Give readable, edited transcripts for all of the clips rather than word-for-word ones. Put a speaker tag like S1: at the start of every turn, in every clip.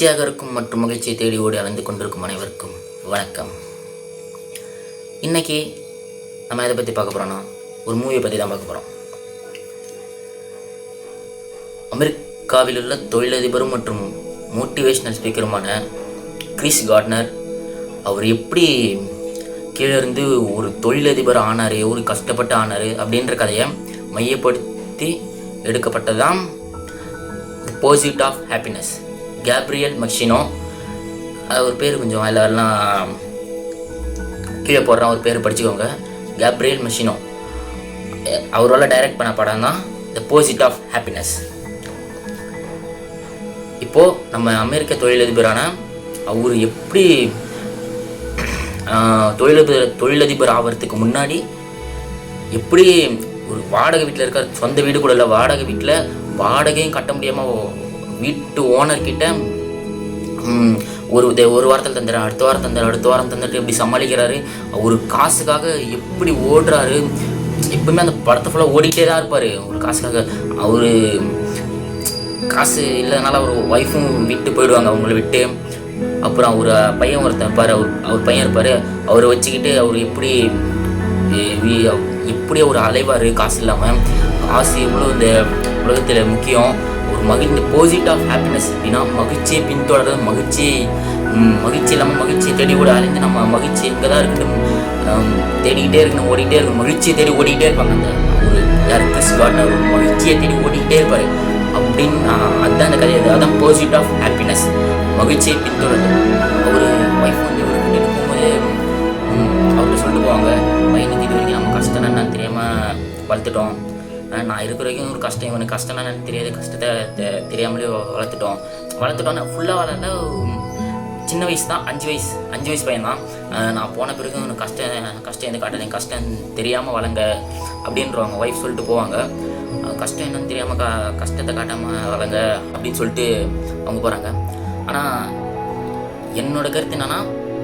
S1: மகிழ்ச்சியாக இருக்கும் மற்றும் மகிழ்ச்சியை தேடி ஓடி அலைந்து கொண்டிருக்கும் அனைவருக்கும் வணக்கம். இன்றைக்கி நம்ம எதை பற்றி பார்க்க போகிறோன்னா, ஒரு மூவியை பற்றி தான் பார்க்க போகிறோம். அமெரிக்காவில் உள்ள தொழிலதிபரும் மற்றும் மோட்டிவேஷ்னல் ஸ்பீக்கருமான கிறிஸ் கார்ட்னர், அவர் எப்படி கீழே இருந்து ஒரு தொழிலதிபர் ஆனார், ஒரு கஷ்டப்பட்டு ஆனார் அப்படின்ற கதையை மையப்படுத்தி எடுக்கப்பட்டதான் தி பர்சூட் ஆஃப் ஹாப்பினஸ். கேப்ரியல் மக்ஷினோ, அவர் பேர் கொஞ்சம் எல்லாம் கீழே போடுறான், ஒரு பேர் படிச்சுக்கோங்க. கேப்ரியல் மக்ஷினோ அவரால் டைரக்ட் பண்ண படம் தான் தி பர்சூட் ஆஃப் ஹாப்பினஸ். இப்போது நம்ம அமெரிக்க தொழிலதிபரான அவர் எப்படி தொழிலதிபர் ஆகிறதுக்கு முன்னாடி எப்படி ஒரு வாடகை வீட்டில் இருக்கார், சொந்த வீடு கூட இல்லை, வாடகை வீட்டில் வாடகையும் கட்ட முடியாமல் வீட்டு ஓனர்கிட்ட ஒரு வாரத்தில் தந்துடுறேன், அடுத்த வாரம் தந்துட்டு எப்படி சமாளிக்கிறாரு. ஒரு காசுக்காக எப்படி ஓடுறாரு. எப்பவுமே அந்த படத்தை ஃபுல்லாக ஓடிக்கிட்டே தான் இருப்பார் ஒரு காசுக்காக. அவர் காசு இல்லைனால அவர் ஒய்ஃபும் விட்டு போயிடுவாங்க, அவங்கள விட்டு. அப்புறம் அவர் பையன் ஒருத்தன் இருப்பார், அவர் பையன் இருப்பார், அவரை வச்சுக்கிட்டு அவர் எப்படி அவர் அலைவார் காசு இல்லாமல். காசு எவ்வளோ இந்த உலகத்தில் முக்கியம். இந்த பர்சூட் ஆஃப் ஹாப்பினஸ் அப்படின்னா மகிழ்ச்சியை பின்தொடர்றது, மகிழ்ச்சி இல்லாமல் மகிழ்ச்சியை தேடி ஓட அலைந்து நம்ம மகிழ்ச்சி எங்கே தான் இருக்கணும் தேடிக்கிட்டே இருக்கணும், ஓடிக்கிட்டே இருக்கணும், மகிழ்ச்சியை தேடி ஓடிக்கிட்டே இருப்பாங்க. அந்த ஒரு யார் கிறிஸ் கார்ட்னர் மகிழ்ச்சியை தேடி ஓடிக்கிட்டே இருப்பார் அப்படின்னு அதுதான் அந்த கதை. அதுதான் பர்சூட் ஆஃப் ஹாப்பினஸ், மகிழ்ச்சியை பின்தொடர்றது. அவர் ஒய்ஃப் வந்து இருக்கும்போது அவர்கிட்ட சொல்லிட்டு போவாங்க, பையனுக்கு இது வரைக்கும் நம்ம கஷ்டம் என்னன்னு தெரியாமல் வளர்த்துட்டோம், நான் இருக்கிற வரைக்கும் ஒரு கஷ்டம், இவனுக்கு கஷ்டம் என்னன்னு தெரியாது, கஷ்டத்தை தெரியாமலே வளர்த்துட்டோம். நான் ஃபுல்லாக வளர்ந்த சின்ன வயசு தான், 5 வயசு பையன் தான். நான் போன பிறகு உனக்கு கஷ்டம் எந்த காட்டாதீங்க, கஷ்டம் தெரியாமல் வளங்க அப்படின்றவங்க ஒய்ஃப் சொல்லிட்டு போவாங்க. கஷ்டம் என்னன்னு தெரியாமல் கஷ்டத்தை காட்டாமல் வளங்க அப்படின்னு சொல்லிட்டு அவங்க போகிறாங்க. ஆனால் என்னோட கருத்து என்னன்னா,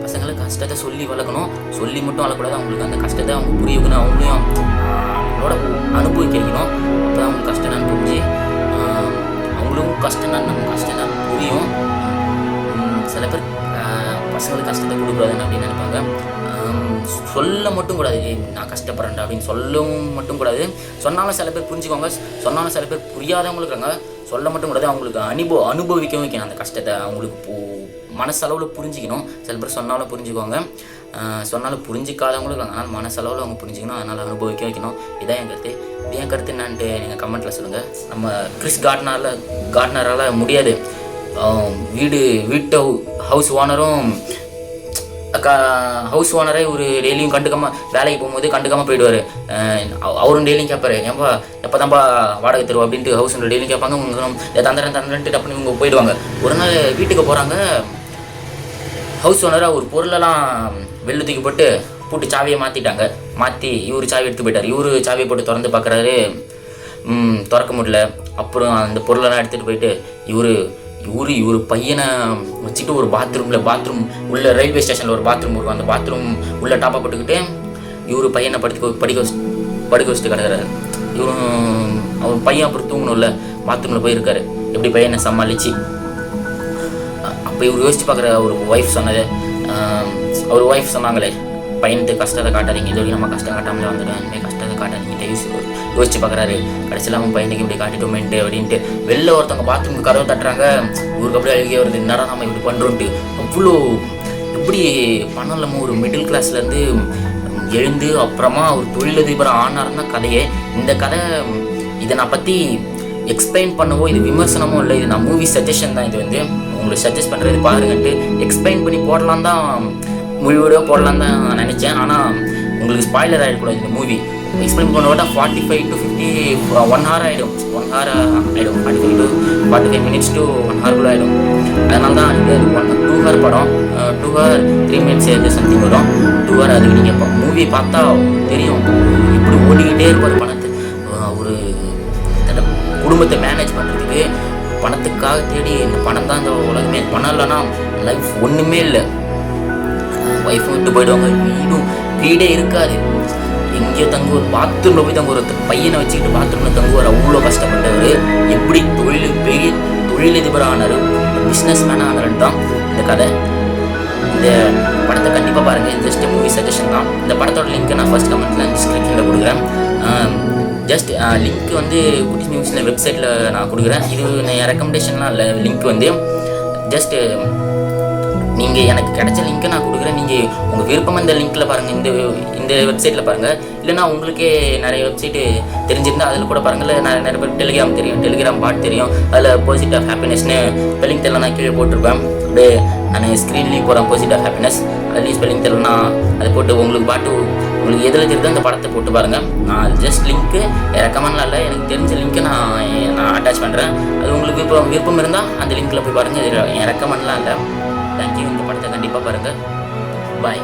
S1: பசங்களுக்கு கஷ்டத்தை சொல்லி வளர்க்கணும், சொல்லி மட்டும் வளரக்கூடாது. அவங்களுக்கு அந்த கஷ்டத்தை அவங்க புரிய வைக்கணும், அவங்களையும் அவங்களோட அனுபவிக்க வைக்கணும். அப்போ தான் அவங்க கஷ்டம் என்னன்னு புரிஞ்சு அவங்களுக்கும் கஷ்டம் என்னன்னு நம்ம கஷ்டம் என்னன்னு புரியும். சில பேர் பசங்களுக்கு கஷ்டத்தை கொடுக்கூடாதுன்னு அப்படின்னு நினைப்பாங்க. சொல்ல மட்டும் கூடாது, நான் கஷ்டப்படுறேன் அப்படின்னு சொல்லவும் மட்டும் கூடாது. சொன்னாலும் சில பேர் புரிஞ்சுக்கோங்க, சொன்னாலும் சில பேர் புரியாதவங்களுக்கு இருக்காங்க. சொல்ல மட்டும் கூடாது, அவங்களுக்கு அனுபவிக்க வைக்கணும் அந்த கஷ்டத்தை. அவங்களுக்கு மனசளவில் புரிஞ்சிக்கணும். சில பேர் சொன்னாலும் புரிஞ்சுக்குவாங்க, சொன்னாலும் புரிஞ்சிக்காதவங்களும் இருக்காங்க. ஆனால் மனசளவில் அவங்க புரிஞ்சிக்கணும், அதனால் அனுபவிக்க வைக்கணும். இதான் என் கருத்து. என் கருத்து என்னான்ட்டு நீங்கள் கமெண்ட்டில் சொல்லுங்கள். நம்ம கிறிஸ் கார்ட்னரால் முடியாது. ஹவுஸ் ஓனரே ஒரு டெய்லியும் வேலைக்கு போகும்போது கண்டுக்காமல் போயிடுவார். அவரும் டெய்லியும் கேட்பாரு, ஏன்பா எப்போ தான்ப்பா வாடகை தருவோம் அப்படின்ட்டு ஹவுஸ் ஓனர் டெய்லியும் கேட்பாங்க. உங்க தந்துட்டு அப்படின்னு இவங்க போயிடுவாங்க. ஒரு நாள் வீட்டுக்கு போகிறாங்க. ஹவுஸ் ஓனராக ஒரு பொருளெல்லாம் வெளில தூக்கி போட்டு பூட்டு சாவியை மாற்றி இவர் சாவி எடுத்து போயிட்டார். இவர் சாவியை போட்டு திறந்து பார்க்குறாரு, திறக்க முடியல. அப்புறம் அந்த பொருளெல்லாம் எடுத்துகிட்டு போயிட்டு இவர் பையனை வச்சுக்கிட்டு ஒரு பாத்ரூம் உள்ள ரயில்வே ஸ்டேஷனில் ஒரு பாத்ரூம் இருக்கும், அந்த பாத்ரூம் உள்ள டாப்பா போட்டுக்கிட்டு இவர் பையனை படிக்க வச்சுட்டு கிடக்கிறாரு. அவர் பையன் அப்புறம் தூங்கணும்ல, பாத்ரூமில் போயிருக்காரு. எப்படி பையனை சமாளித்து அப்போ இவர் யோசிச்சு பார்க்குற ஒரு ஒய்ஃப் சொன்னாங்களே, பையனுக்கு கஷ்டத்தை காட்டாதீங்க, இது நம்ம கஷ்டம் காட்டாமலே வந்துடும், இனிமேல் கஷ்டத்தை காட்டாதீங்கிட்ட யோசிச்சு பார்க்குறாரு. கடைசியில் அவன் பையனுக்கு இப்படி காட்டிட்டோமேன்ட்டு அப்படின்ட்டு வெளில ஒருத்தவங்க பாத்ரூமுக்கு கதவை தட்டுறாங்க. இவருக்கு அப்படியே அழுகியே வருது, என்னடா நம்ம இப்படி பண்ணுறோன்ட்டு. அவ்வளோ எப்படி பணம் இல்லாமல் ஒரு மிடில் கிளாஸ்லேருந்து எழுந்து அப்புறமா ஒரு தொழிலதிபராக ஆனார்னா கதையே. இந்த கதை இதை நான் பற்றி எக்ஸ்பிளைன் பண்ணவோ இது விமர்சனமோ இல்லை, இது நான் மூவி சஜஷன் தான். இது வந்து உங்களுக்கு சஜஸ்ட் பண்ணுறது பாருங்கன்ட்டு எக்ஸ்பிளைன் பண்ணி போடலாம் தான், வீடியோ போடலாம் தான் நான் நினச்சேன். ஆனால் உங்களுக்கு ஸ்பாய்லர் ஆகிடக்கூடாது. இந்த மூவி எக்ஸ்பிளைன் பண்ண 45 to 50 1 hour ஆகிடும். 45 to 45 minutes to 1 hour கூட ஆகிடும். அதனால தான் இது 2 hour படம், 2 hour 3 minutes சம்திங் வரும். 2 hour அதுக்கு நீங்கள் மூவி பார்த்தா தெரியும் இப்படி ஓடிக்கிட்டே இருப்பார். ஒரு குடும்பத்தை மேனேஜ் பண்ணுறதுக்கு பணத்துக்காக தேடி, இந்த பணம் தான் இந்த உலகமே, பணம் இல்லைன்னா லைஃப் ஒன்றுமே இல்லை. ஒய்ஃபும் விட்டு போயிடுவாங்க, வீடே இருக்காது. எங்கேயோ தங்குவார், பாத்ரூமில் போய் தங்குவார். பையனை வச்சுக்கிட்டு பாத்ரூமில் தங்குவார். அவ்வளோ கஷ்டப்பட்டவர் எப்படி பெரிய தொழிலதிபர் ஆனார். பிஸ்னஸ் மேனாக ஆனவன் தான் இந்த கதை. இந்த படத்தை கண்டிப்பாக பாருங்கள். ஜஸ்ட் மூவி சஜஷன் தான். இந்த படத்தோட லிங்க்கை நான் ஃபர்ஸ்ட் கமெண்ட்டில் டிஸ்கிரிப்ஷனில் கொடுக்குறேன். ஜஸ்ட் லிங்க் வந்து குட்டிஸ் மியூசிக்கில் வெப்சைட்டில் நான் கொடுக்குறேன். இது என் ரெக்கமெண்டேஷன்லாம் இல்லை. லிங்க் வந்து ஜஸ்ட் நீங்கள் எனக்கு கிடைச்ச லிங்க்கை நான் கொடுக்குறேன். நீங்கள் உங்கள் விருப்பம் இந்த லிங்க்கில் பாருங்கள், இந்த வெப்சைட்டில் பாருங்கள். இல்லைனா உங்களுக்கே நிறைய வெப்சைட்டு தெரிஞ்சிருந்தால் அதில் கூட பாருங்கள். நிறைய பேர் டெலிகிராம் தெரியும், டெலிகிராம் பாட் தெரியும். அதில் போசிட் ஆஃப் ஹாப்பினஸ்னு ஸ்பெல்லிங் தெரியல நான் கீழே போட்டிருப்பேன். அப்படியே நான் ஸ்க்ரீன்லேயும் போகிறேன் போசிட் ஆஃப் ஹாப்பினஸ். அதுலேயும் ஸ்பெல்லிங் தெரியலனா அதை போட்டு உங்களுக்கு எதில் தெரியுதோ அந்த படத்தை போட்டு பாருங்கள். நான் ஜஸ்ட் லிங்க்கு ரெக்கமெண்ட்லாம் இல்லை, எனக்கு தெரிஞ்ச லிங்க்கை நான் அட்டாச் பண்ணுறேன். அது உங்களுக்கு விருப்பம் இருந்தால் அந்த லிங்க்கில் போய் பாருங்கள். என் ரெக்கமெண்ட்லாம் இல்லை. தேங்க்யூ. இந்த படத்தை கண்டிப்பாக பாருங்கள். பாய்.